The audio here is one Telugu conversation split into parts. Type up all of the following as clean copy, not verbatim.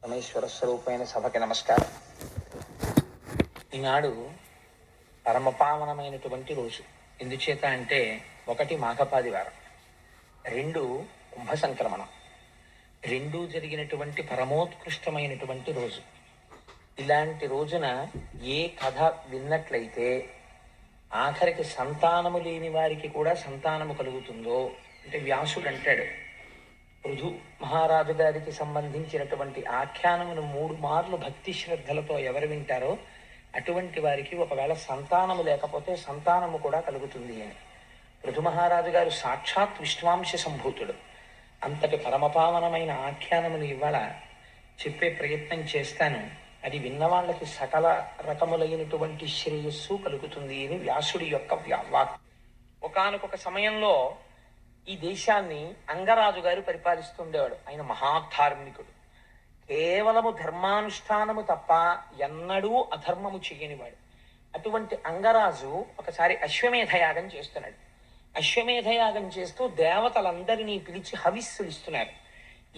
పరమేశ్వర స్వరూపమైన సభకి నమస్కారం. ఈనాడు పరమపావనమైనటువంటి రోజు. ఎందుచేత అంటే, ఒకటి మాఘపాదివారం, రెండు కుంభ సంక్రమణం, రెండూ జరిగినటువంటి పరమోత్కృష్టమైనటువంటి రోజు. ఇలాంటి రోజున ఏ కథ విన్నట్లయితే ఆఖరికి సంతానము లేని వారికి కూడా సంతానము కలుగుతుందో, అంటే వ్యాసుడు అంటాడు, పృథు మహారాజు గారికి సంబంధించినటువంటి ఆఖ్యానమును 3 మార్లు భక్తి శ్రద్ధలతో ఎవరు వింటారో అటువంటి వారికి ఒకవేళ సంతానము లేకపోతే సంతానము కూడా కలుగుతుంది అని. పృథు మహారాజు గారు సాక్షాత్ విష్ణువాంశ సంభూతుడు. అంతటి పరమపావనమైన ఆఖ్యానమును ఇవాళ చెప్పే ప్రయత్నం చేస్తాను. అది విన్నవాళ్ళకి సకల రకములైనటువంటి శ్రేయస్సు కలుగుతుంది అని వ్యాసుడి యొక్క వాక్. ఒకానొక సమయంలో ఈ దేశాన్ని అంగరాజు గారు పరిపాలిస్తుండేవాడు. ఆయన మహాధార్మికుడు. కేవలము ధర్మానుష్ఠానము తప్ప ఎన్నడూ అధర్మము చేయనివాడు. అటువంటి అంగరాజు ఒకసారి అశ్వమేధయాగం చేస్తున్నాడు. అశ్వమేధయాగం చేస్తూ దేవతలందరినీ పిలిచి హవిస్సులు ఇస్తున్నారు.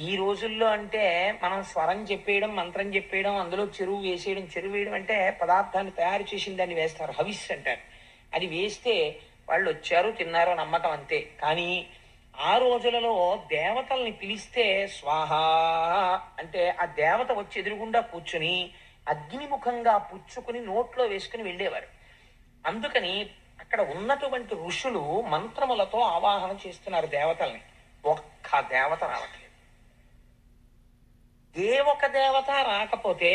ఈ రోజుల్లో అంటే మనం స్వరం చెప్పేయడం, మంత్రం చెప్పేయడం, అందులో చెరువు వేసేయడం. చెరువు వేయడం అంటే పదార్థాన్ని తయారు చేసిన దాన్ని వేస్తారు, హవిస్ అంటారు. అది వేస్తే వాళ్ళు వచ్చారు, తిన్నారో నమ్మకం అంతే. కానీ ఆ రోజులలో దేవతల్ని పిలిస్తే స్వాహ అంటే ఆ దేవత వచ్చి ఎదురుగుండా కూర్చుని అగ్నిముఖంగా పుచ్చుకుని నోట్లో వేసుకుని వెళ్ళేవారు. అందుకని అక్కడ ఉన్నటువంటి ఋషులు మంత్రములతో ఆవాహన చేస్తున్నారు దేవతల్ని. ఒక్క దేవత రావట్లేదు. ఒక దేవత రాకపోతే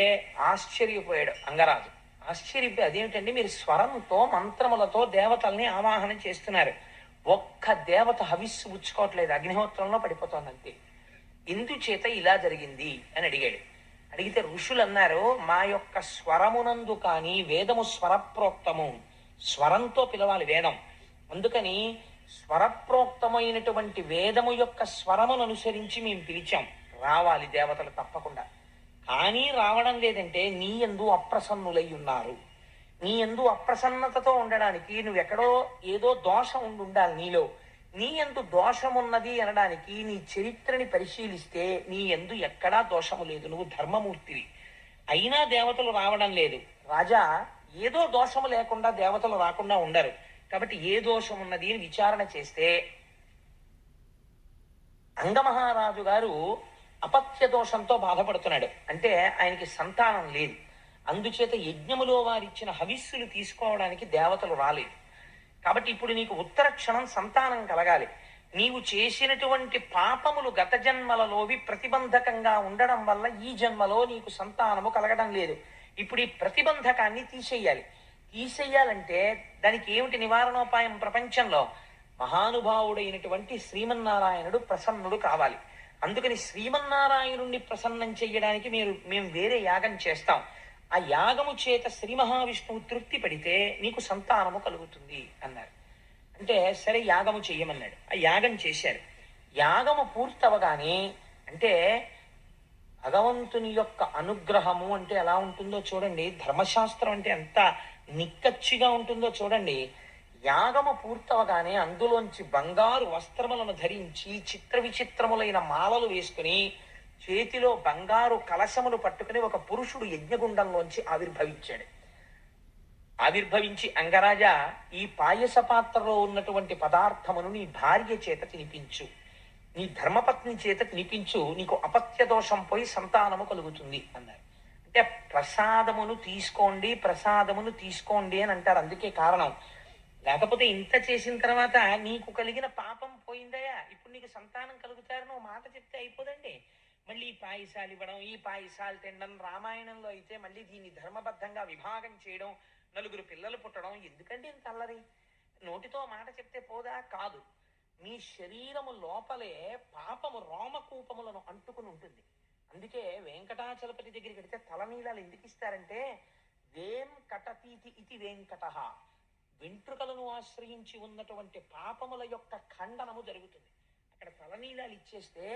ఆశ్చర్యపోయాడు అంగరాజు. ఆశ్చర్యపోయి, అదేమిటండి మీరు స్వరంతో మంత్రములతో దేవతల్ని ఆవాహన చేస్తున్నారు, ఒక్క దేవత హవిస్సు పుచ్చుకోవట్లేదు, అగ్నిహోత్రంలో పడిపోతోంది అంతే. ఇందుచేత ఇలా జరిగింది అని అడిగాడు. అడిగితే ఋషులు అన్నారు, మా యొక్క స్వరమునందు కానీ వేదము స్వరప్రోక్తము, స్వరంతో పిలవాలి వేదం. అందుకని స్వరప్రోక్తమైనటువంటి వేదము యొక్క స్వరమును అనుసరించి మేము పిలిచాం, రావాలి దేవతలు తప్పకుండా. కానీ రావడం లేదంటే నీ యందు అప్రసన్నులై ఉన్నారు. నీ యందు అప్రసన్నతతో ఉండడానికి నువ్వెక్కడో ఏదో దోషం ఉండాలి నీలో. నీ యందు దోషమున్నది అనడానికి నీ చరిత్రని పరిశీలిస్తే నీ యందు ఎక్కడా దోషము లేదు, నువ్వు ధర్మమూర్తివి. అయినా దేవతలు రావడం లేదు. రాజా, ఏదో దోషము లేకుండా దేవతలు రాకుండా ఉండరు. కాబట్టి ఏ దోషం ఉన్నది అని విచారణ చేస్తే అంగమహారాజు గారు అపత్య దోషంతో బాధపడుతున్నాడు. అంటే ఆయనకి సంతానం లేదు. అందుచేత యజ్ఞములో వారిచ్చిన హవిస్సులు తీసుకోవడానికి దేవతలు రాలేదు. కాబట్టి ఇప్పుడు నీకు ఉత్తర క్షణం సంతానం కలగాలి. నీవు చేసినటువంటి పాపములు గత జన్మలలోవి ప్రతిబంధకంగా ఉండడం వల్ల ఈ జన్మలో నీకు సంతానము కలగడం లేదు. ఇప్పుడు ఈ ప్రతిబంధకాన్ని తీసేయాలంటే దానికి ఏమిటి నివారణోపాయం? ప్రపంచంలో మహానుభావుడైనటువంటి శ్రీమన్నారాయణుడు ప్రసన్నుడు కావాలి. అందుకని శ్రీమన్నారాయణుణ్ణి ప్రసన్నం చెయ్యడానికి మేము వేరే యాగం చేస్తాం. ఆ యాగము చేత శ్రీ మహావిష్ణువు తృప్తి పడితే నీకు సంతానము కలుగుతుంది అన్నారు. అంటే సరే యాగము చెయ్యమన్నాడు. ఆ యాగం చేశారు. యాగము పూర్తవగానే, అంటే భగవంతుని యొక్క అనుగ్రహము అంటే ఎలా ఉంటుందో చూడండి, ధర్మశాస్త్రం అంటే ఎంత నిక్కచ్చిగా ఉంటుందో చూడండి. యాగము పూర్తవగానే అందులోంచి బంగారు వస్త్రములను ధరించి చిత్ర విచిత్రములైన మాలలు వేసుకుని చేతిలో బంగారు కలశములు పట్టుకుని ఒక పురుషుడు యజ్ఞగుండంలోంచి ఆవిర్భవించి అంగరాజా, ఈ పాయస పాత్రలో ఉన్నటువంటి పదార్థమును నీ భార్య చేత తినిపించు, నీ ధర్మపత్ని చేత తినిపించు, నీకు అపత్య దోషం పోయి సంతానము కలుగుతుంది అన్నారు. అంటే ప్రసాదమును తీసుకోండి అని అంటారు. అందుకే కారణం. లేకపోతే ఇంత చేసిన తర్వాత నీకు కలిగిన పాపం పోయిందయా, ఇప్పుడు నీకు సంతానం కలుగుతారు, నువ్వు మాట చెప్తే అయిపోదండి. మళ్ళీ ఈ పాయసాలు ఇవ్వడం, ఈ పాయసాలు తినడం, రామాయణంలో అయితే మళ్ళీ దీన్ని ధర్మబద్ధంగా విభాగం చేయడం, 4 పిల్లలు పుట్టడం, ఎందుకంటే ఇంత అల్లరి? నోటితో మాట చెప్తే పోదా? కాదు. మీ శరీరము లోపలే పాపము రోమకూపములను అంటుకుని ఉంటుంది. అందుకే వెంకటాచలపతి దగ్గరికి వెడితే తలనీలాలు ఎందుకు ఇస్తారంటే, వేం కటతీతి ఇది వెంకట, వెంట్రుకలను ఆశ్రయించి ఉన్నటువంటి పాపముల యొక్క ఖండనము జరుగుతుంది. అక్కడ తలనీలాలు ఇచ్చేస్తే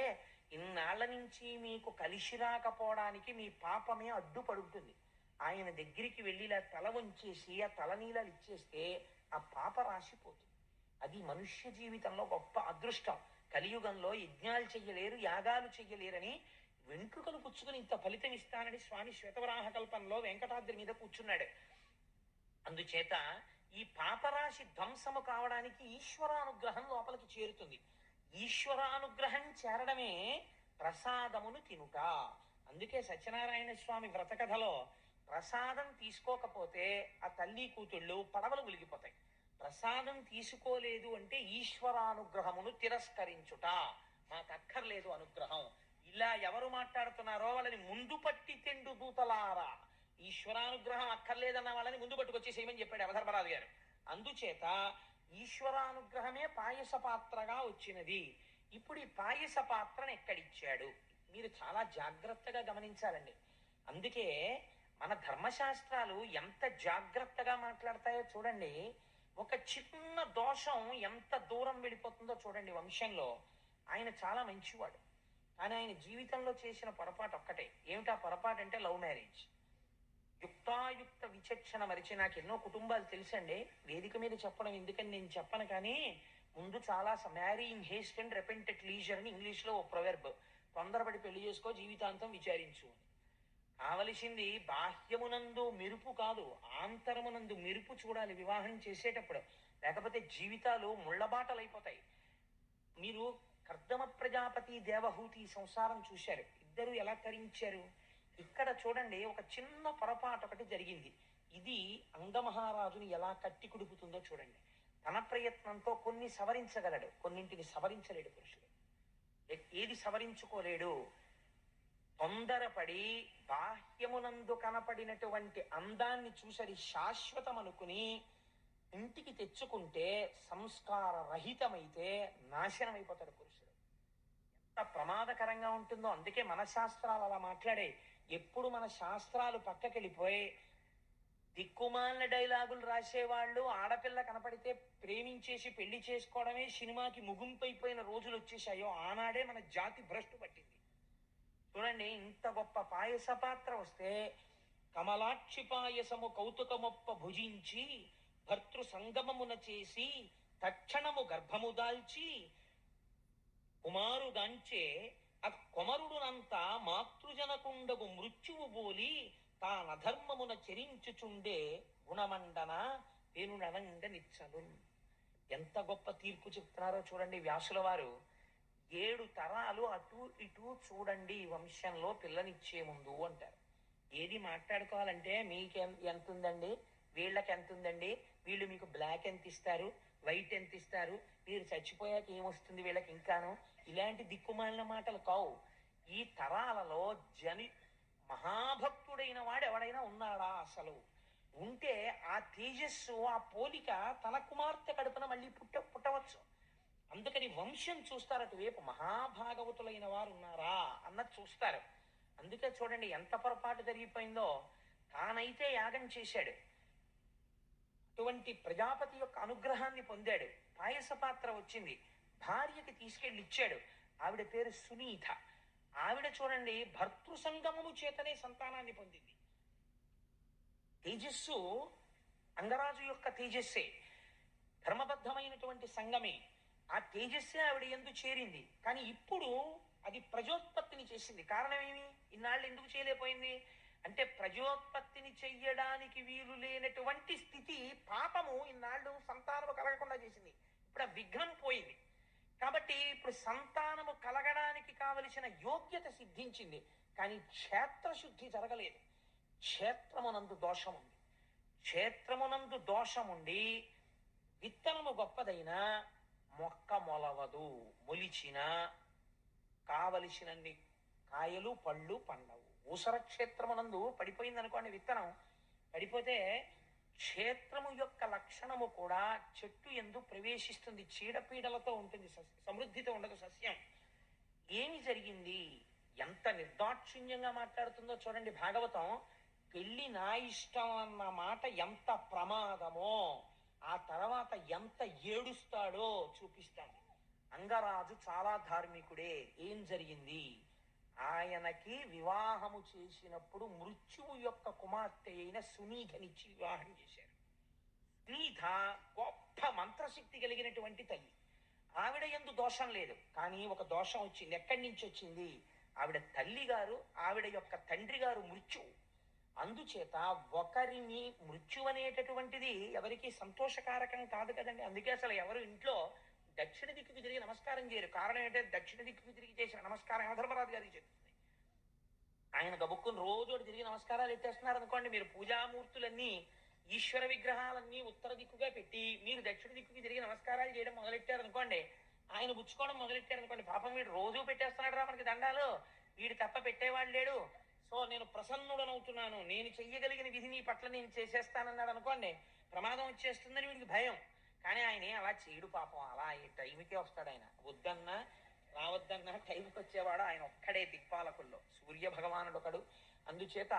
ఇన్నాళ్ల నుంచి మీకు కలిసి రాకపోవడానికి మీ పాపమే అడ్డుపడుతుంది. ఆయన దగ్గరికి వెళ్ళి ఇలా తల వంచేసి ఆ తలనీలాలు ఇచ్చేస్తే ఆ పాప రాసిపోతుంది. అది మనుష్య జీవితంలో గొప్ప అదృష్టం. కలియుగంలో యజ్ఞాలు చెయ్యలేరు, యాగాలు చెయ్యలేరని వెంట్రుకలు పుచ్చుకుని ఇంత ఫలితం ఇస్తానని స్వామి శ్వేతవరాహ కల్పంలో వెంకటాద్రి మీద కూర్చున్నాడు. అందుచేత ఈ పాపరాశి ధ్వంసము కావడానికి ఈశ్వరానుగ్రహం లోపలికి చేరుతుంది. ఈశ్వరానుగ్రహం చేరడమే ప్రసాదమును తినుట. అందుకే సత్యనారాయణ స్వామి వ్రతకథలో ప్రసాదం తీసుకోకపోతే ఆ తల్లి కూతుళ్ళు పడవలు మునిగిపోతాయి. ప్రసాదం తీసుకోలేదు అంటే ఈశ్వరానుగ్రహమును తిరస్కరించుట. మాకు అక్కర్లేదు అనుగ్రహం. ఇలా ఎవరు మాట్లాడుతున్నారో వాళ్ళని ముందు పట్టి తెండు దూతలారా. ఈశ్వరానుగ్రహం అక్కర్లేదన్న వాళ్ళని ముందు పట్టుకొచ్చేసేయమని చెప్పాడు అవధర్మరాజు గారు. అందుచేత ఈశ్వరానుగ్రహమే పాయస పాత్రగా వచ్చినది. ఇప్పుడు ఈ పాయస పాత్రను ఎక్కడిచ్చాడు మీరు చాలా జాగ్రత్తగా గమనించాలండి. అందుకే మన ధర్మశాస్త్రాలు ఎంత జాగ్రత్తగా మాట్లాడతాయో చూడండి. ఒక చిన్న దోషం ఎంత దూరం వెళ్ళిపోతుందో చూడండి. వంశంలో ఆయన చాలా మంచివాడు, కానీ ఆయన జీవితంలో చేసిన పొరపాటు ఒక్కటే. ఏమిటా పొరపాటు అంటే లవ్ మ్యారేజ్. యుక్తాయుక్త విచక్షణ మరిచి, నాకు ఎన్నో కుటుంబాలు తెలుసండి, వేదిక మీద చెప్పడం ఎందుకని నేను చెప్పను, కానీ ముందు చాలా marry in Heist and repent at leisure అని ఇంగ్లీష్లో ఓ ప్రొవెర్బ్. తొందరపడి పెళ్లి చేసుకో, జీవితాంతం విచారించు అని. కావలసింది బాహ్యమునందు మెరుపు కాదు, ఆంతరమునందు మెరుపు చూడాలి వివాహం చేసేటప్పుడు. లేకపోతే జీవితాలు ముళ్ళబాటలైపోతాయి. మీరు కర్దమ ప్రజాపతి దేవహూతి సంసారం చూశారు, ఇద్దరు ఎలా తరించారు. ఇక్కడ చూడండి, ఒక చిన్న పొరపాటు ఒకటి జరిగింది. ఇది అంగమహారాజుని ఎలా కట్టి కుడుపుతుందో చూడండి. తన ప్రయత్నంతో కొన్ని సవరించగలడు, కొన్నింటిని సవరించలేడు పురుషుడు. ఏది సవరించుకోలేడు? తొందరపడి బాహ్యమునందు కనపడినటువంటి అందాన్ని చూసరి శాశ్వతం అనుకుని ఇంటికి తెచ్చుకుంటే సంస్కార రహితమైతే నాశనం అయిపోతాడు పురుషుడు. ఎంత ప్రమాదకరంగా ఉంటుందో. అందుకే మన శాస్త్రాలు అలా మాట్లాడే. ఎప్పుడు మన శాస్త్రాలు పక్కకెళ్ళిపోయి దిక్కుమాలిన డైలాగులు రాసేవాళ్ళు, ఆడపిల్ల కనపడితే ప్రేమించేసి పెళ్లి చేసుకోవడమే సినిమాకి ముగింపైపోయిన రోజులు వచ్చేసాయో ఆనాడే మన జాతి భ్రష్టు పట్టింది. చూడండి, ఇంత గొప్ప పాయస పాత్ర వస్తే కమలాక్షి పాయసము కౌతుకమొప్ప భుజించి భర్తృ సంగమమున చేసి తక్షణము గర్భము దాల్చి కుమారుగాంచే ఆ కొమరుడునంతా మాతృజనకుండగు మృత్యువు బోలి తానధర్మమున చెరించుచుండే గుణమండన వేణుననంగ నిచ్చలు. ఎంత గొప్ప తీర్పు చెప్తున్నారో చూడండి వ్యాసుల వారు. 7 తరాలు అటు ఇటు చూడండి వంశంలో పిల్లనిచ్చే ముందు అంటారు. ఏది మాట్లాడుకోవాలంటే మీకు ఎంత ఉందండి, వీళ్ళకి ఎంత ఉందండి, వీళ్ళు మీకు బ్లాక్ ఎంత ఇస్తారు, వైట్ ఎంత ఇస్తారు, మీరు చచ్చిపోయాక ఏమొస్తుంది వీళ్ళకి ఇంకాను, ఇలాంటి దిక్కుమాలిన మాటలు కావు. ఈ తరాలలో మహాభక్తుడైన వాడు ఎవడైనా ఉన్నాడా? అసలు ఉంటే ఆ తేజస్సు, ఆ పోలిక తన కుమార్తె కడుపున మళ్ళీ పుట్టవచ్చు. అందుకని వంశం చూస్తారు, అటువైపు మహాభాగవతులైన వారు ఉన్నారా అన్నది చూస్తారు. అందుకే చూడండి ఎంత పొరపాటు జరిగిపోయిందో. తానైతే యాగం చేశాడు, అటువంటి ప్రజాపతి యొక్క అనుగ్రహాన్ని పొందాడు, పాయస పాత్ర వచ్చింది, భార్యకి తీసుకెళ్ళి ఇచ్చాడు. ఆవిడ పేరు సునీత. ఆవిడ చూడండి భర్తృ సంగమము చేతనే సంతానాన్ని పొందింది. తేజస్సు అంగరాజు యొక్క తేజస్సే, ధర్మబద్ధమైనటువంటి సంగమే. ఆ తేజస్సే ఆవిడ యందు చేరింది. కానీ ఇప్పుడు అది ప్రజోత్పత్తిని చేసింది. కారణం ఏమి? ఇన్నాళ్ళు ఎందుకు చేయలేకపోయింది అంటే ప్రజోత్పత్తిని చెయ్యడానికి వీలు లేనటువంటి స్థితి, పాపము ఇన్నాళ్ళు సంతానము కలగకుండా చేసింది. ఇప్పుడు ఆ విఘ్నం పోయింది. కాబట్టి ఇప్పుడు సంతానము కలగడానికి కావలసిన యోగ్యత సిద్ధించింది. కానీ క్షేత్రశుద్ధి జరగలేదు. క్షేత్రమునందు దోషం ఉంది. క్షేత్రమునందు దోషముండి విత్తనము గొప్పదైనా మొక్క మొలవదు, మొలిచిన కావలసినన్ని కాయలు పళ్ళు పండవు. ఊసర క్షేత్రమునందు పడిపోయింది అనుకోండి, విత్తనం పడిపోతే క్షేత్రము యొక్క లక్షణము కూడా చెట్టు ఎందు ప్రవేశిస్తుంది, చీడపీడలతో ఉంటుంది, సమృద్ధితో ఉండదు సస్యం. ఏమి జరిగింది? ఎంత నిర్దాక్షిణ్యంగా మాట్లాడుతుందో చూడండి భాగవతం. పెళ్లి నా ఇష్టం అన్న మాట ఎంత ప్రమాదమో, ఆ తర్వాత ఎంత ఏడుస్తాడో చూపిస్తాడు. అంగరాజు చాలా ధార్మికుడే. ఏం జరిగింది? ఆయనకి వివాహము చేసినప్పుడు మృత్యువు యొక్క కుమార్తె అయిన సునీధనిచ్చి వివాహం చేశారు. సునీధ గొప్ప మంత్రశక్తి కలిగినటువంటి తల్లి. ఆవిడ యందు దోషం లేదు, కానీ ఒక దోషం వచ్చింది. ఎక్కడి నుంచి వచ్చింది? ఆవిడ తల్లి గారు, ఆవిడ యొక్క తండ్రి గారు మృత్యువు. అందుచేత ఒకరిని మృత్యు అనేటటువంటిది ఎవరికి సంతోషకారకం కాదు కదండి. అందుకే అసలు ఎవరు ఇంట్లో దక్షిణ దిక్కుకు తిరిగి నమస్కారం చేయరు. కారణం ఏంటంటే దక్షిణ దిక్కుకు తిరిగి చేసిన నమస్కారం యమధర్మరాజు గారికి చెప్తుంది. ఆయన గబుక్కుని రోజు తిరిగి నమస్కారాలు ఎత్తేస్తున్నారు అనుకోండి, మీరు పూజామూర్తులన్నీ ఈశ్వర విగ్రహాలన్నీ ఉత్తర దిక్కుగా పెట్టి మీరు దక్షిణ దిక్కుకి తిరిగి నమస్కారాలు చేయడం మొదలెట్టారు అనుకోండి, ఆయన పుచ్చుకోవడం మొదలెట్టారు అనుకోండి, పాపం వీడు రోజు పెట్టేస్తున్నాడు రా మనకి దండాలు, వీడు తప్ప పెట్టేవాడు లేడు, సో నేను ప్రసన్నుడనవుతున్నాను, నేను చెయ్యగలిగిన విధి నీ పట్ల నేను చేసేస్తానన్నాడు అనుకోండి, ప్రమాదం వచ్చేస్తుందని వీడికి భయం. కానీ ఆయన అలా చేయడు పాపం. అలా టైంకే వస్తాడు ఆయన. వద్దన్నా రావద్దన్నా టైంకి వచ్చేవాడు ఆయన ఒక్కడే దిక్పాలకుల్లో. సూర్య భగవానుడు ఒకడు. అందుచేత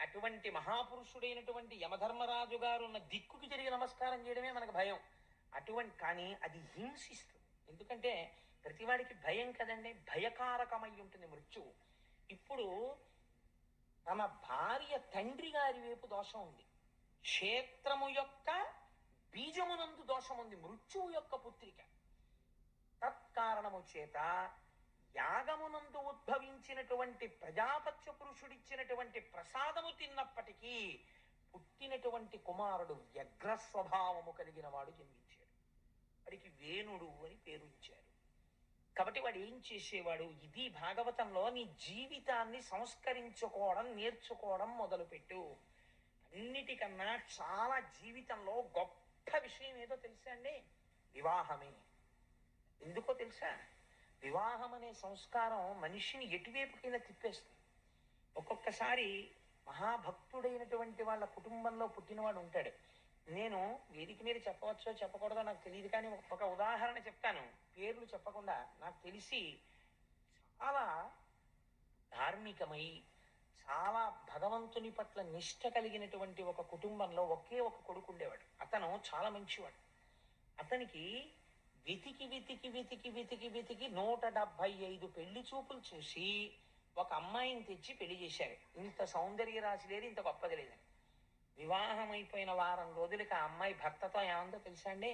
అటువంటి మహాపురుషుడైనటువంటి యమధర్మరాజు గారు ఉన్న దిక్కుకి తిరిగి నమస్కారం చేయడమే మనకు భయం. కానీ అది హింసిస్తుంది. ఎందుకంటే ప్రతివాడికి భయం కదండి, భయకారకమై ఉంటుంది మృత్యువు. ఇప్పుడు తన భార్య తండ్రి గారి వైపు దోషం ఉంది, క్షేత్రము యొక్క బీజమునందు దోషం ఉంది, మృత్యువు యొక్క పుత్రిక. తత్కారణము చేత యాగమునందు ఉద్భవించినటువంటి ప్రజాపత్య పురుషుడిచ్చినటువంటి ప్రసాదము తిన్నప్పటికీ పుట్టినటువంటి కుమారుడు వ్యగ్ర స్వభావము కలిగిన వాడు జన్మించాడు. వాడికి వేణుడు అని పేరు ఇచ్చారు. కాబట్టి వాడు ఏం చేసేవాడు, ఇది భాగవతంలో నీ జీవితాన్ని సంస్కరించుకోవడం నేర్చుకోవడం మొదలుపెట్టు. అన్నిటికన్నా చాలా జీవితంలో గొప్ప విషయం ఏదో తెలుసా అండి, వివాహమే. ఎందుకో తెలుసా, వివాహం అనే సంస్కారం మనిషిని ఎటువైపుకైనా తిప్పేస్తుంది. ఒక్కొక్కసారి మహాభక్తుడైనటువంటి వాళ్ళ కుటుంబంలో పుట్టినవాడు ఉంటాడు. నేను వేదిక మీద చెప్పవచ్చో చెప్పకూడదో నాకు తెలియదు, కానీ ఒక ఉదాహరణ చెప్తాను, పేర్లు చెప్పకుండా. నాకు తెలిసి చాలా ధార్మికమై చాలా భగవంతుని పట్ల నిష్ఠ కలిగినటువంటి ఒక కుటుంబంలో ఒకే ఒక కొడుకు ఉండేవాడు. అతను చాలా మంచివాడు. అతనికి వెతికి వెతికి వెతికి వెతికి వెతికి 175 పెళ్లి చూపులు చూసి ఒక అమ్మాయిని తెచ్చి పెళ్లి చేశారు. ఇంత సౌందర్య రాశి లేదు, ఇంత గొప్పది లేదని. వివాహం అయిపోయిన వారం రోజులకి ఆ అమ్మాయి భర్తతో ఏమందో తెలుసా అండి,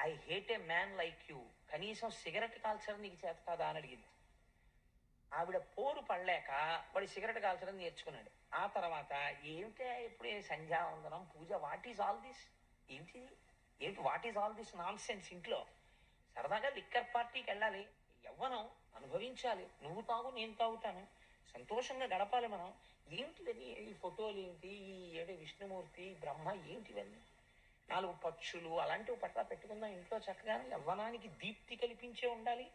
I hate A man like you, కనీసం సిగరెట్ కాల్చడం నీకు చేత కాదా అని అడిగింది. ఆవిడ పోరు పడలేక వాడు సిగరెట్ కాల్చడం నేర్చుకున్నాడు. ఆ తర్వాత ఏమిటే ఎప్పుడే సంధ్యావందనం పూజ, వాట్ ఈజ్ ఆల్ దిస్, ఏంటి what is all this non sense, ఇంట్లో సరదాగా లిక్కర్ పార్టీకి వెళ్ళాలి, యవ్వనం అనుభవించాలి, నువ్వు తాగు నేను తాగుతాను, సంతోషంగా గడపాలి మనం, ఏంటివన్నీ ఈ ఫోటోలు ఏంటి, ఈ ఏడు విష్ణుమూర్తి బ్రహ్మ ఏంటివన్నీ, 4 పక్షులు అలాంటివి పట్ల పెట్టుకుందాం ఇంట్లో చక్కగా, యవ్వనానికి దీప్తి కల్పించే ఉండాలి.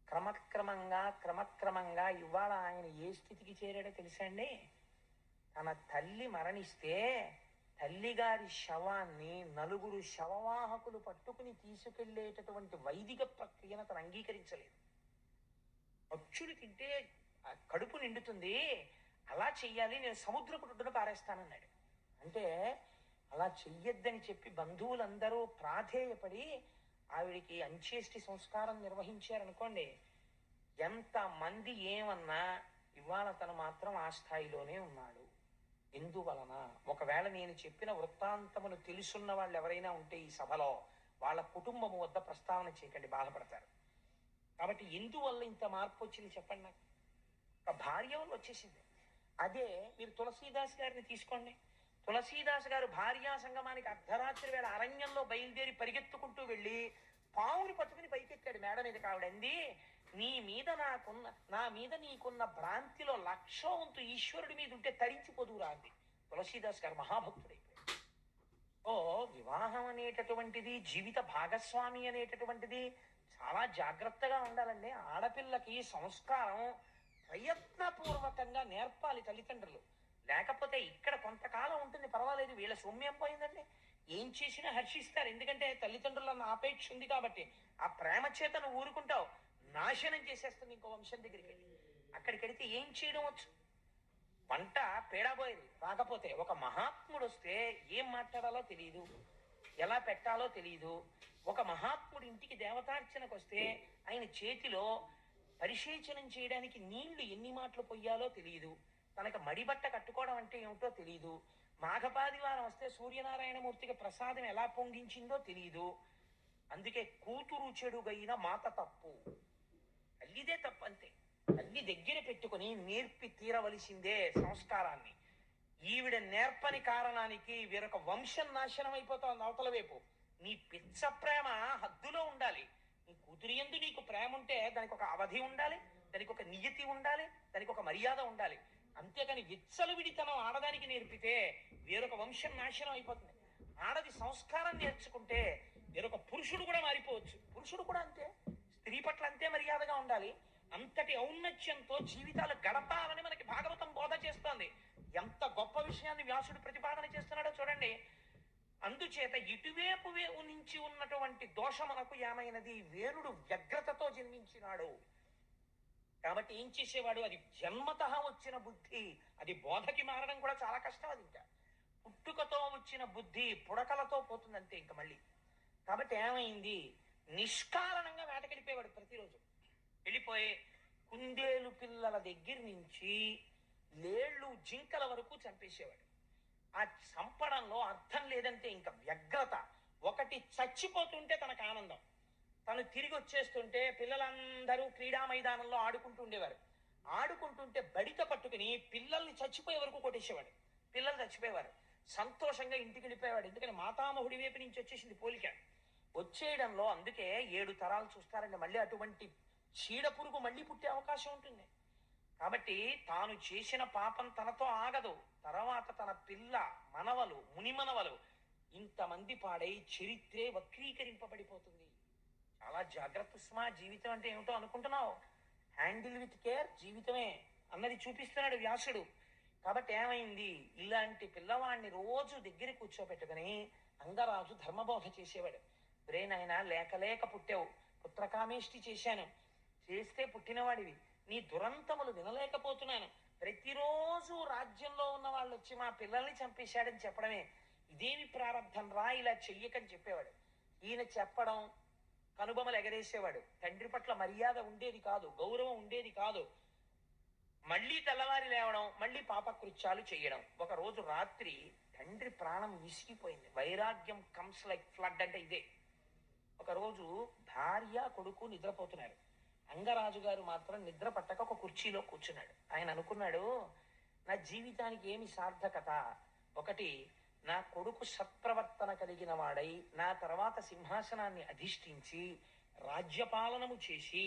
క్రమక్రమంగా ఇవాళ ఆయన ఏ స్థితికి చేరాడో తెలుసా అండి, తన తల్లి మరణిస్తే తల్లిగారి శవాన్ని 4 శవవాహకులు పట్టుకుని తీసుకెళ్లేటటువంటి వైదిక ప్రక్రియను తను అంగీకరించలేదు. పక్షులు తింటే కడుపు నిండుతుంది, అలా చెయ్యాలి, నేను సముద్రపు ఒడ్డున పారేస్తానన్నాడు. అంటే అలా చెయ్యొద్దని చెప్పి బంధువులందరూ ప్రాధేయపడి ఆవిడికి అంత్యేష్టి సంస్కారం నిర్వహించారనుకోండి, ఎంతమంది ఏమన్నా ఇవాళ తను మాత్రం ఆ స్థాయిలోనే ఉన్నాడు. ఎందువలన, ఒకవేళ నేను చెప్పిన వృత్తాంతమును తెలుసున్న వాళ్ళు ఎవరైనా ఉంటే ఈ సభలో వాళ్ళ కుటుంబము వద్ద ప్రస్తావన చేయకండి, బాధపడతారు. కాబట్టి ఎందువల్ల ఇంత మార్పు వచ్చింది చెప్పండి నాకు. ఒక భార్య వల్ల వచ్చేసింది. అదే మీరు తులసీదాస్ గారిని తీసుకోండి. తులసీదాస్ గారు భార్యా సంగమానికి అర్ధరాత్రి వేళ అరణ్యంలో బయలుదేరి పరిగెత్తుకుంటూ వెళ్ళి పావుని పట్టుకుని పైకెక్కాడు మేడ మీద. కావిడంది, నా మీద నీకున్న భ్రాంతిలో 1,00,000 వంతు ఈశ్వరుడి మీద ఉంటే తరించిపోదురా అంది. తులసీదాస్ గారు మహాభక్తుడైపోయాడు. ఓ వివాహం అనేటటువంటిది, జీవిత భాగస్వామి అనేటటువంటిది చాలా జాగ్రత్తగా ఉండాలండి. ఆడపిల్లకి సంస్కారం ప్రయత్నపూర్వకంగా నేర్పాలి తల్లిదండ్రులు. లేకపోతే ఇక్కడ కొంతకాలం ఉంటుంది, పర్వాలేదు, వీళ్ళ సౌమ్యం పోయిందండి, ఏం చేసినా హర్షిస్తారు. ఎందుకంటే తల్లిదండ్రులన్న ఆపేక్ష ఉంది కాబట్టి. ఆ ప్రేమ చేత నువ్వు ఊరుకుంటావు, నాశనం చేసేస్తుంది ఇంకో వంశం దగ్గరికి వెళ్ళి. అక్కడికి వెళితే ఏం చేయడం వచ్చు, వంట పేడాపోయేది. రాకపోతే ఒక మహాత్ముడు వస్తే ఏం మాట్లాడాలో తెలియదు, ఎలా పెట్టాలో తెలియదు. ఒక మహాత్ముడి ఇంటికి దేవతార్చనకు వస్తే ఆయన చేతిలో పరిశేచనం చేయడానికి నీళ్లు ఎన్ని మాటలు పొయ్యాలో తెలియదు, తనకు మడిబట్ట కట్టుకోవడం అంటే ఏమిటో తెలియదు, మాఘపాదివారం వస్తే సూర్యనారాయణమూర్తికి ప్రసాదం ఎలా పొంగించిందో తెలియదు. అందుకే కూతురు చెడుగైన మాత తప్పు, తల్లిదే తప్పు అంతే. అన్ని దగ్గర పెట్టుకుని నేర్పి తీరవలసిందే సంస్కారాన్ని. ఈవిడ నేర్పని కారణానికి వీరొక వంశం నాశనం అయిపోతుంది అవతల వైపు. నీ పిచ్చ ప్రేమ హద్దులో ఉండాలి. నీ కూతురి యందు నీకు ప్రేమ ఉంటే దానికి ఒక అవధి ఉండాలి, దానికి ఒక నియతి ఉండాలి, దానికి ఒక మర్యాద ఉండాలి. అంతేకాని విచ్చలవిడితనం ఆడదానికి నేర్పితే వేరొక వంశం నాశనం అయిపోతుంది. ఆడది సంస్కారం నేర్చుకుంటే వేరొక పురుషుడు కూడా మారిపోవచ్చు. పురుషుడు కూడా అంతే, స్త్రీ పట్ల అంతే మర్యాదగా ఉండాలి. అంతటి ఔన్నత్యంతో జీవితాలు గడపాలని మనకి భాగవతం బోధ చేస్తోంది. ఎంత గొప్ప విషయాన్ని వ్యాసుడు ప్రతిపాదన చేస్తున్నాడో చూడండి. అందుచేత ఇటువైపు నుంచి ఉన్నటువంటి దోషమునకు ఏమైనది, వేరుడు వ్యగ్రతతో జన్మించినాడు కాబట్టి ఏం చేసేవాడు, అది జన్మత వచ్చిన బుద్ధి, అది బోధకి మారడం కూడా చాలా కష్టం. అది ఇంకా పుట్టుకతో వచ్చిన బుద్ధి పుడకలతో పోతుంది అంతే ఇంక మళ్ళీ. కాబట్టి ఏమైంది, నిష్కారణంగా వేటకెళ్ళిపోయేవాడు ప్రతిరోజు. వెళ్ళిపోయి కుందేలు పిల్లల దగ్గర నుంచి లేళ్ళు జింకల వరకు చంపేసేవాడు. ఆ చంపడంలో అర్థం లేదంటే ఇంకా వ్యగ్రత. ఒకటి చచ్చిపోతుంటే తనకు ఆనందం, తను తిరిగి వచ్చేస్తుంటే పిల్లలందరూ క్రీడా మైదానంలో ఆడుకుంటూ ఉండేవారు. ఆడుకుంటుంటే బడిత పట్టుకుని పిల్లల్ని చచ్చిపోయే వరకు కొట్టేసేవాడు. పిల్లలు చచ్చిపోయేవారు, సంతోషంగా ఇంటికి వెళ్ళిపోయేవాడు. ఎందుకని మాతామహుడి వైపు నుంచి వచ్చేసింది పోలిక. వచ్చేయడంలో అందుకే 7 తరాలు చూస్తారండి. మళ్ళీ అటువంటి చీడ పురుగు మళ్ళీ పుట్టే అవకాశం ఉంటుంది. కాబట్టి తాను చేసిన పాపం తనతో ఆగదు. తర్వాత తన పిల్ల మనవలు, మునిమనవలు ఇంతమంది పాడై చరిత్రే వక్రీకరింపబడిపోతుంది. చాలా జాగ్రత్త సుమా. జీవితం అంటే ఏమిటో అనుకుంటున్నావు, హ్యాండిల్ విత్ కేర్ జీవితమే అన్నది చూపిస్తున్నాడు వ్యాసుడు. కాబట్టి ఏమైంది, ఇలాంటి పిల్లవాడిని రోజు దగ్గర కూర్చోబెట్టుకుని అంగరాజు ధర్మబోధ చేసేవాడు. నాయనా లేక లేక పుట్టావు, పుత్రకామేష్టి చేశాను, చేస్తే పుట్టినవాడివి, నీ దురంతములు వినలేకపోతున్నాను. ప్రతిరోజు రాజ్యంలో ఉన్న వాళ్ళు వచ్చి మా పిల్లల్ని చంపేశాడని చెప్పడమే, ఇదేమి ప్రారంధం రా, ఇలా చెయ్యకని చెప్పేవాడు. ఈయన చెప్పడం, కనుబొమలు ఎగరేసేవాడు. తండ్రి పట్ల మర్యాద ఉండేది కాదు, గౌరవం ఉండేది కాదు. మళ్ళీ తెల్లవారి లేవడం, మళ్ళీ పాపకృత్యాలు చేయడం. ఒక రోజు రాత్రి తండ్రి ప్రాణం విసిగిపోయింది. వైరాగ్యం కమ్స్ లైక్ ఫ్లడ్ అంటే ఇదే. ఒకరోజు భార్య కొడుకు నిద్రపోతున్నారు. అంగరాజు గారు మాత్రం నిద్ర పట్టక ఒక కుర్చీలో కూర్చున్నాడు. ఆయన అనుకున్నాడు, నా జీవితానికి ఏమి సార్థకత, ఒకటి నా కొడుకు సత్ప్రవర్తన కలిగిన వాడై నా తర్వాత సింహాసనాన్ని అధిష్ఠించి రాజ్యపాలనము చేసి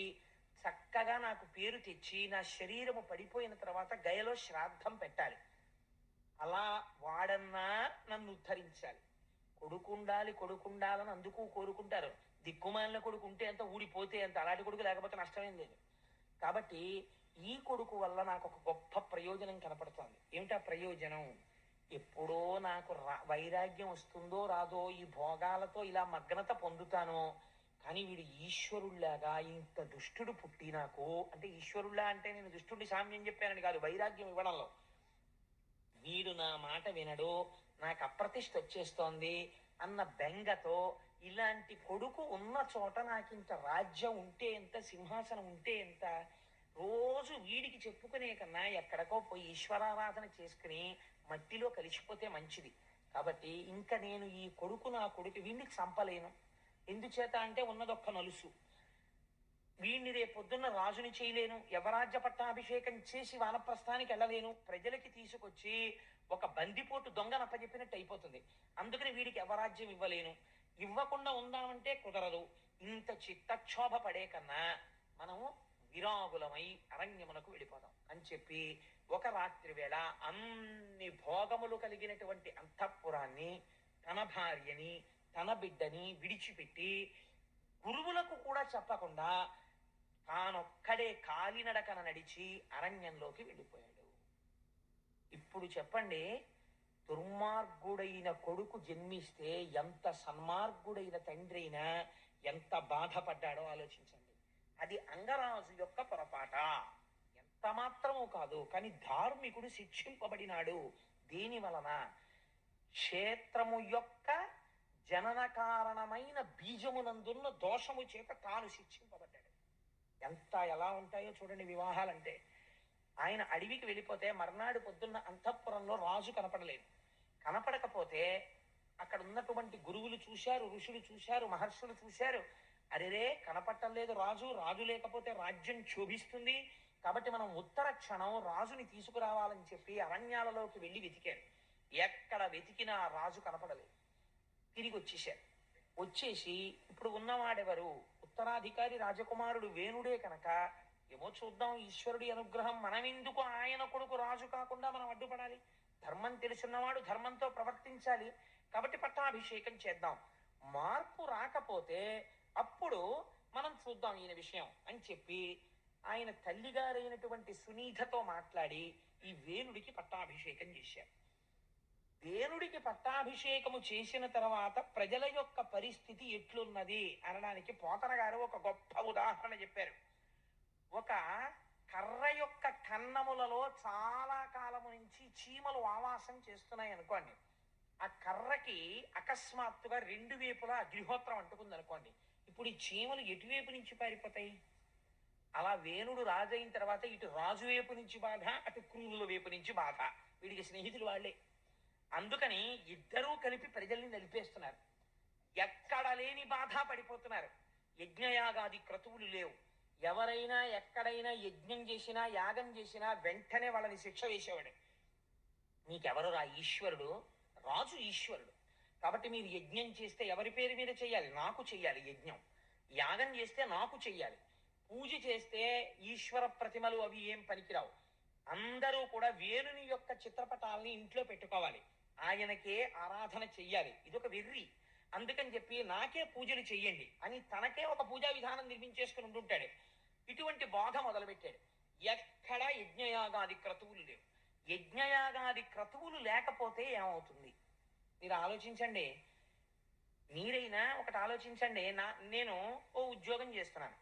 చక్కగా నాకు పేరు తెచ్చి నా శరీరము పడిపోయిన తర్వాత గయలో శ్రాద్ధం పెట్టాలి. అలా వాడన్నా నన్ను ఉద్ధరించాలి. కొడుకుండాలి, కొడుకుండాలని అందుకు కోరుకుంటారు. దిక్కుమాలిన కొడుకు ఉంటే ఎంత, ఊడిపోతే ఎంత, అలాంటి కొడుకు లేకపోతే నష్టమేం లేదు. కాబట్టి ఈ కొడుకు వల్ల నాకు ఒక గొప్ప ప్రయోజనం కనపడుతోంది. ఏమిటా ప్రయోజనం, ఎప్పుడో నాకు వైరాగ్యం వస్తుందో రాదో, ఈ భోగాలతో ఇలా మగ్నత పొందుతానో, కానీ వీడు ఈశ్వరుల్లాగా ఇంత దుష్టుడు పుట్టి నాకు, అంటే ఈశ్వరుల్లా అంటే నేను దుష్టుడి సామ్యం చెప్పానని కాదు, వైరాగ్యం ఇవ్వడంలో, వీడు నా మాట వినడు, నాకు అప్రతిష్ఠ వచ్చేస్తోంది అన్న బెంగతో, ఇలాంటి కొడుకు ఉన్న చోట నాకు ఇంత రాజ్యం ఉంటే ఎంత, సింహాసనం ఉంటే ఎంత, రోజు వీడికి చెప్పుకునే కన్నా ఎక్కడికో పోయి ఈశ్వరారాధన చేసుకుని మట్టిలో కలిసిపోతే మంచిది. కాబట్టి ఇంకా నేను ఈ కొడుకు, నా కొడుకు వీడికి చంపలేను. ఎందుచేత అంటే ఉన్నదొక్క నలుసు, వీడిని రేపొద్దున్న రాజుని చేయలేను, యవరాజ్య పట్టాభిషేకం చేసి వానప్రస్థానికి వెళ్ళలేను, ప్రజలకి తీసుకొచ్చి ఒక బందిపోటు దొంగనప్పచెప్పినట్టు అయిపోతుంది. అందుకని వీడికి యవరాజ్యం ఇవ్వలేను, ఇవ్వకుండా ఉందామంటే కుదరదు. ఇంత చిత్తక్షోభ పడే కన్నా మనము విరాగులమై అరణ్యమునకు వెళ్ళిపోదాం అని చెప్పి ఒక రాత్రి వేళ అన్ని భోగములు కలిగినటువంటి అంతఃపురాన్ని, తన భార్యని, తన బిడ్డని విడిచిపెట్టి గురువులకు కూడా చెప్పకుండా తానొక్కడే కాలినడకన నడిచి అరణ్యంలోకి వెళ్ళిపోయాడు. ఇప్పుడు చెప్పండి, దుర్మార్గుడైన కొడుకు జన్మిస్తే ఎంత సన్మార్గుడైన తండ్రి అయినా ఎంత బాధపడ్డాడో ఆలోచించండి. అది అంగరాజు యొక్క పొరపాట, ఎంత మాత్రమూ కాదు. కానీ ధార్మికుడు శిక్షింపబడినాడు. దేని వలన, క్షేత్రము యొక్క జనన కారణమైన బీజమునందున్న దోషము చేత తాను శిక్షింపబడ్డాడు. ఎంత ఎలా ఉంటాయో చూడండి వివాహాలంటే. ఆయన అడవికి వెళ్ళిపోతే మర్నాడు పొద్దున్న అంతఃపురంలో రాజు కనపడలేదు. కనపడకపోతే అక్కడ ఉన్నటువంటి గురువులు చూశారు, ఋషులు చూశారు, మహర్షులు చూశారు. అరెరే కనపట్టలేదు రాజు, రాజు లేకపోతే రాజ్యం క్షోభిస్తుంది, కాబట్టి మనం ఉత్తర క్షణం రాజుని తీసుకురావాలని చెప్పి అరణ్యాలలోకి వెళ్ళి వెతికారు. ఎక్కడ వెతికినా రాజు కనపడలేదు. తిరిగి వచ్చేశారు. వచ్చేసి ఇప్పుడు ఉన్నవాడెవరు? ఉత్తరాధికారి రాజకుమారుడు వేణుడే కనుక ఏమో చూద్దాం, ఈశ్వరుడి అనుగ్రహం, మనమెందుకు ఆయన కొడుకు రాజు కాకుండా మనం అడ్డుపడాలి? ధర్మం తెలుసున్నవాడు ధర్మంతో ప్రవర్తించాలి. కాబట్టి పట్టాభిషేకం చేద్దాం. మార్పు రాకపోతే అప్పుడు మనం చూద్దాం ఈయన విషయం అని చెప్పి ఆయన తల్లిగారైనటువంటి సునీధతో మాట్లాడి ఈ వేణుడికి పట్టాభిషేకం చేశారు. వేణుడికి పట్టాభిషేకము చేసిన తర్వాత ప్రజల యొక్క పరిస్థితి ఎట్లున్నది అనడానికి పోతన గారు ఒక గొప్ప ఉదాహరణ చెప్పారు. ఒక కర్ర యొక్క కన్నములలో చాలా కాలము నుంచి చీమలు ఆవాసం చేస్తున్నాయి అనుకోండి. ఆ కర్రకి అకస్మాత్తుగా రెండు వైపులా అగ్నిహోత్రం అంటుకుంది అనుకోండి. ఇప్పుడు ఈ చీమలు ఎటువైపు నుంచి పారిపోతాయి? అలా వేణుడు రాజైన తర్వాత ఇటు రాజు వైపు నుంచి బాధ, అటు క్రూరుల వైపు నుంచి బాధ. వీడికి స్నేహితులు వాళ్లే. అందుకని ఇద్దరూ కలిపి ప్రజల్ని నలిపేస్తున్నారు. ఎక్కడ లేని బాధ పడిపోతున్నారు. యజ్ఞయాగాది క్రతువులు లేవు. ఎవరైనా ఎక్కడైనా యజ్ఞం చేసినా యాగం చేసినా వెంటనే వాళ్ళని శిక్ష వేసేవాడు. మీకెవరు రా ఈశ్వరుడు? రాజు ఈశ్వరుడు. కాబట్టి మీరు యజ్ఞం చేస్తే ఎవరి పేరు మీద చెయ్యాలి? నాకు చెయ్యాలి యజ్ఞం. యాగం చేస్తే నాకు చెయ్యాలి. పూజ చేస్తే ఈశ్వర ప్రతిమలు అవి ఏం పనికిరావు. అందరూ కూడా వేణుని యొక్క చిత్రపటాలని ఇంట్లో పెట్టుకోవాలి. ఆయనకే ఆరాధన చెయ్యాలి. ఇదొక వెర్రి. అందుకని చెప్పి నాకే పూజలు చెయ్యండి అని తనకే ఒక పూజా విధానం నిర్మించేసుకుని ఉంటుంటాడు. ఇటువంటి బోధ మొదలుపెట్టాడు. ఎక్కడా యజ్ఞయాగాది క్రతువులు లేవు. యజ్ఞయాగాది క్రతువులు లేకపోతే ఏమవుతుంది? మీరు ఆలోచించండి. మీరైనా ఒకటి ఆలోచించండి. నేను ఓ ఉద్యోగం చేస్తున్నాను.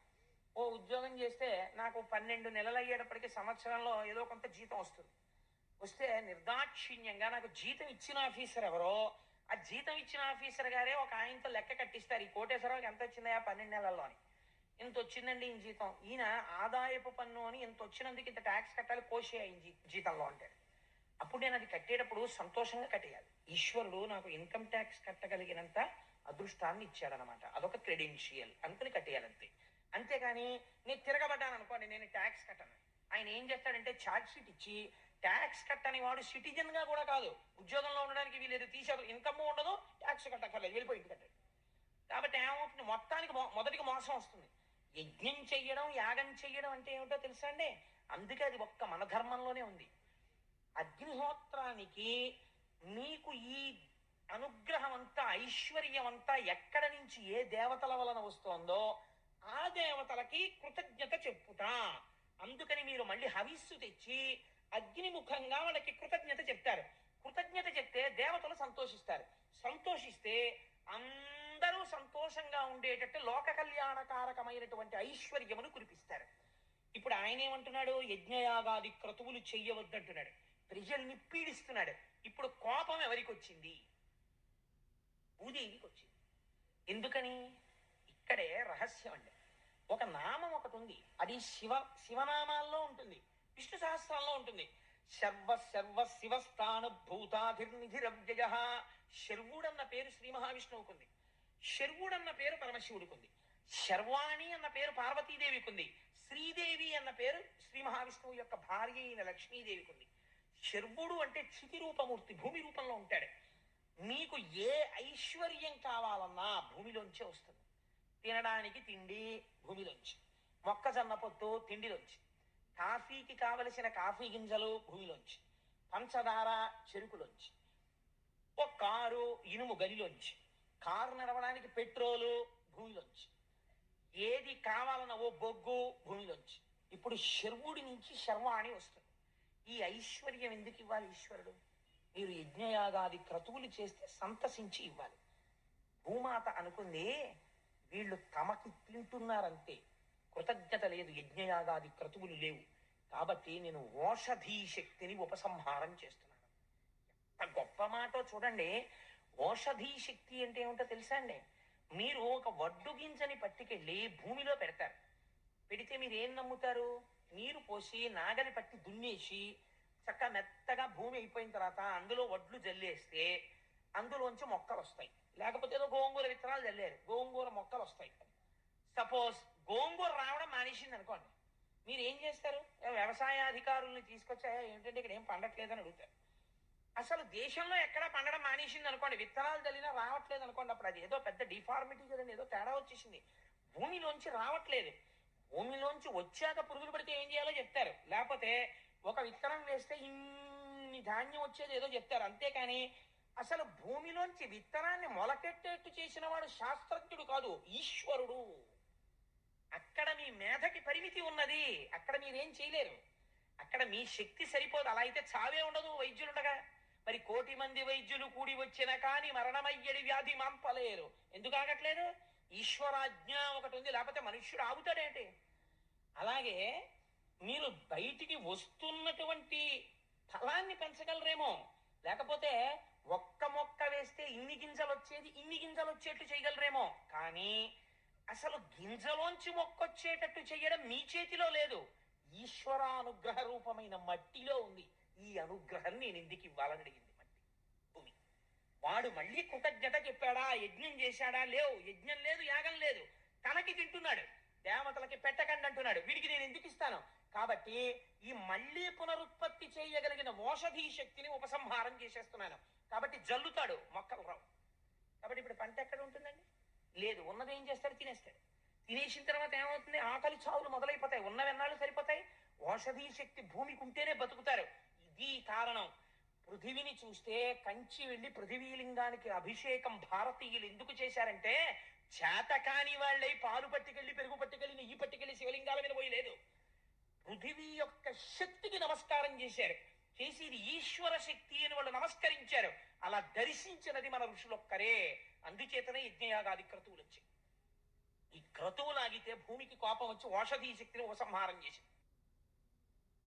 ఓ ఉద్యోగం చేస్తే నాకు 12 నెలలు అయ్యేటప్పటికి సంవత్సరంలో ఏదో కొంత జీతం వస్తుంది. వస్తే నిర్దాక్షిణ్యంగా నాకు జీతం ఇచ్చిన ఆఫీసర్ ఎవరో, ఆ జీతం ఇచ్చిన ఆఫీసర్ గారే ఒక ఆయనతో లెక్క కట్టిస్తారు. ఈ కోటేశ్వరరావుకి ఎంత వచ్చిందా 12 నెలల్లో అని. ఇంత వచ్చిందండి ఈయన జీతం. ఈయన ఆదాయపు పన్ను అని ఇంత వచ్చినందుకు ఇంత ట్యాక్స్ కట్టాలి, కోసే ఆయన జీతంలో అంటాడు. అప్పుడు నేను అది కట్టేటప్పుడు సంతోషంగా కట్టేయాలి. ఈశ్వరుడు నాకు ఇన్కమ్ ట్యాక్స్ కట్టగలిగినంత అదృష్టాన్ని ఇచ్చాడనమాట. అదొక క్రెడెన్షియల్ అనుకుని కట్టేయాలంతే. అంతేగాని నేను తిరగబడ్డాను అనుకోండి, నేను ట్యాక్స్ కట్టను. ఆయన ఏం చేస్తాడంటే ఛార్జ్ షీట్ ఇచ్చి ట్యాక్స్ కట్టని వాడు సిటిజన్ గా కూడా కాదు, ఉద్యోగంలో ఉండడానికి వీలేదు, తీసేది, ఇన్కమ్ ఉండదు, ట్యాక్స్ కట్టక్కర్లేదు, వెళ్ళిపోయి ఇంటి కట్టాడు. కాబట్టి ఏమవుతుంది? మొత్తానికి మొదటికి మోసం వస్తుంది. యజ్ఞం చెయ్యడం యాగం చెయ్యడం అంటే ఏమిటో తెలుసా అండి? అందుకే అది ఒక్క మన ధర్మంలోనే ఉంది. అగ్నిహోత్రానికి నీకు ఈ అనుగ్రహం అంతా ఐశ్వర్యం అంతా ఎక్కడ నుంచి ఏ దేవతల వలన వస్తోందో ఆ దేవతలకి కృతజ్ఞత చెప్పుతా. అందుకని మీరు మళ్ళీ హవిస్సు తెచ్చి అగ్నిముఖంగా వాళ్ళకి కృతజ్ఞత చెప్తారు. కృతజ్ఞత చెప్తే దేవతలు సంతోషిస్తారు. సంతోషిస్తే అందరూ సంతోషంగా ఉండేటట్టు లోక కళ్యాణకారకమైనటువంటి ఐశ్వర్యమును కురిపిస్తారు. ఇప్పుడు ఆయన ఏమంటున్నాడు? యజ్ఞయాగాది క్రతువులు చెయ్యవద్దంటున్నాడు. ప్రజల్ని పీడిస్తున్నాడు. ఇప్పుడు కోపం ఎవరికి వచ్చింది? భూదేవికి వచ్చింది. ఎందుకని? ఇక్కడే రహస్యం అండి. ఒక నామం ఒకటి ఉంది. అది శివనామాల్లో ఉంటుంది, విష్ణు సహస్రంలో ఉంటుంది. శర్వ శివస్థాన భూతాధిర్నిధిరవ్యయ. శర్వుడన్న పేరు శ్రీ మహావిష్ణువుకు ఉంది. శర్వుడన్న పేరు పరమశివుడికి ఉంది. శర్వాణి అన్న పేరు పార్వతీదేవికి ఉంది. శ్రీదేవి అన్న పేరు శ్రీ మహావిష్ణువు యొక్క భార్య అయిన లక్ష్మీదేవికి ఉంది. శర్వుడు అంటే చితి రూపమూర్తి, భూమి రూపంలో ఉంటాడు. నీకు ఏ ఐశ్వర్యం కావాలన్నా భూమిలోంచే వస్తుంది. తినడానికి తిండి భూమిలోంచి, మొక్కజొన్న పొత్తు తిండిలోంచి, కాఫీకి కావలసిన కాఫీ గింజలు భూమిలోంచి, పంచదార చెరుకులోంచి, ఓ కారు ఇనుము గనిలోంచి, కారు నడవడానికి పెట్రోలు భూమిలోంచి, ఏది కావాలన్న ఓ బొగ్గు భూమిలోంచి. ఇప్పుడు శర్వుడి నుంచి శర్వాణి వస్తుంది. ఈ ఐశ్వర్యం ఎందుకు ఇవ్వాలి ఈశ్వరుడు? మీరు యజ్ఞయాగాది క్రతువులు చేస్తే సంతసించి ఇవ్వాలి. భూమాత అనుకుంది వీళ్ళు తమకి తింటున్నారంతే, కృతజ్ఞత లేదు, యజ్ఞయాగాది క్రతువులు లేవు, కాబట్టి నేను ఓషధీ శక్తిని ఉపసంహారం చేస్తున్నాను. ఎంత గొప్ప మాటో చూడండి. ఓషధీ శక్తి అంటే ఏమిటో తెలుసా అండి? మీరు ఒక వడ్డు గింజని పట్టుకెళ్ళి భూమిలో పెడతారు. పెడితే మీరు ఏం నమ్ముతారు? నీరు పోసి నాగలి పట్టి దున్నేసి చక్కగా మెత్తగా భూమి అయిపోయిన తర్వాత అందులో వడ్లు జల్లేస్తే అందులోంచి మొక్కలు వస్తాయి. లేకపోతే ఏదో గోంగూర విత్తనాలు జల్లారు, గోంగూర మొక్కలు వస్తాయి. సపోజ్ గోంగూర రావడం మానేసింది అనుకోండి, మీరు ఏం చేస్తారు? వ్యవసాయ అధికారుల్ని తీసుకొచ్చా ఏంటంటే ఇక్కడ ఏం పండట్లేదని అడుగుతారు. అసలు దేశంలో ఎక్కడా పండడం మానేసింది అనుకోండి, విత్తనాలు తల్లినా రావట్లేదు అనుకోండి, అప్పుడు అది ఏదో పెద్ద డిఫార్మిటీ కదండి, ఏదో తేడా వచ్చేసింది. భూమిలోంచి రావట్లేదు. భూమిలోంచి వచ్చాక పురుగులు పడితే ఏం చేయాలో చెప్తారు, లేకపోతే ఒక విత్తనం వేస్తే ఇన్ని ధాన్యం వచ్చేది ఏదో చెప్తారు. అంతేకాని అసలు భూమిలోంచి విత్తనాన్ని మొలకెట్టేట్టు చేసిన వాడు శాస్త్రజ్ఞుడు కాదు, ఈశ్వరుడు. అక్కడ మీ మేధకి పరిమితి ఉన్నది, అక్కడ మీరేం చేయలేరు. అక్కడ మీ శక్తి సరిపోదు. అలా అయితే చావే ఉండదు వైద్యులుండగా. మరి 1,000,000 మంది వైద్యులు కూడి వచ్చిన కానీ మరణమయ్యడి వ్యాధి మాంపలేరు. ఎందుకు ఆగట్లేదు? ఈశ్వరాజ్ఞ ఒకటి ఉంది, లేకపోతే మనుష్యుడు ఆగుతాడేంటి? అలాగే మీరు బయటికి వస్తున్నటువంటి ఫలాన్ని పెంచగలరేమో, లేకపోతే ఒక్క మొక్క వేస్తే ఇన్ని గింజలు వచ్చేది ఇన్ని గింజలు వచ్చేట్టు చేయగలరేమో, కానీ అసలు గింజలోంచి మొక్కొచ్చేటట్టు చెయ్యడం మీ చేతిలో లేదు, ఈశ్వరానుగ్రహ రూపమైన మట్టిలో ఉంది. ఈ అనుగ్రహం నేను ఎందుకు ఇవ్వాలని అడిగింది మట్టి, భూమి. వాడు మళ్ళీ కృతజ్ఞత చెప్పాడా? యజ్ఞం చేశాడా? లేవు. యజ్ఞం లేదు, యాగం లేదు. తనకి తింటున్నాడు, దేవతలకి పెట్టకండి అంటున్నాడు. వీడికి నేను ఎందుకు ఇస్తాను? కాబట్టి ఈ మళ్ళీ పునరుత్పత్తి చేయగలిగిన ఓషధీ శక్తిని ఉపసంహారం చేసేస్తున్నాను. కాబట్టి జల్లుతాడు, మొక్కలు రావు. కాబట్టి ఇప్పుడు పంట ఎక్కడ ఉంటుందండి? లేదు. ఉన్నది ఏం చేస్తాడు? తినేస్తాడు. తినేసిన తర్వాత ఏమవుతుంది? ఆకలి చావులు మొదలైపోతాయి. ఉన్నవెన్నాళ్ళు సరిపోతాయి? ఓషధీ శక్తి భూమికి ఉంటేనే బతుకుతారు. ఇది కారణం. పృథివిని చూస్తే కంచి వెళ్ళి పృథివీలింగానికి అభిషేకం భారతీయులు ఎందుకు చేశారంటే, చేతకాని వాళ్ళై పాలు పట్టుకెళ్ళి పెరుగు పట్టుకెళ్ళి నెయ్యి పట్టుకెళ్ళి శివలింగాల మీద పోయి లేదు, పృథివీ యొక్క శక్తికి నమస్కారం చేశారు. చేసి ఇది ఈశ్వర శక్తి అని వాళ్ళు నమస్కరించారు. అలా దర్శించినది మన ఋషులొక్కరే. అందుచేతనే యజ్ఞయాగాది క్రతువులు వచ్చాయి. ఈ క్రతువులాగితే భూమికి కోపం వచ్చి ఓషధీ శక్తిని ఉపసంహారం చేసింది.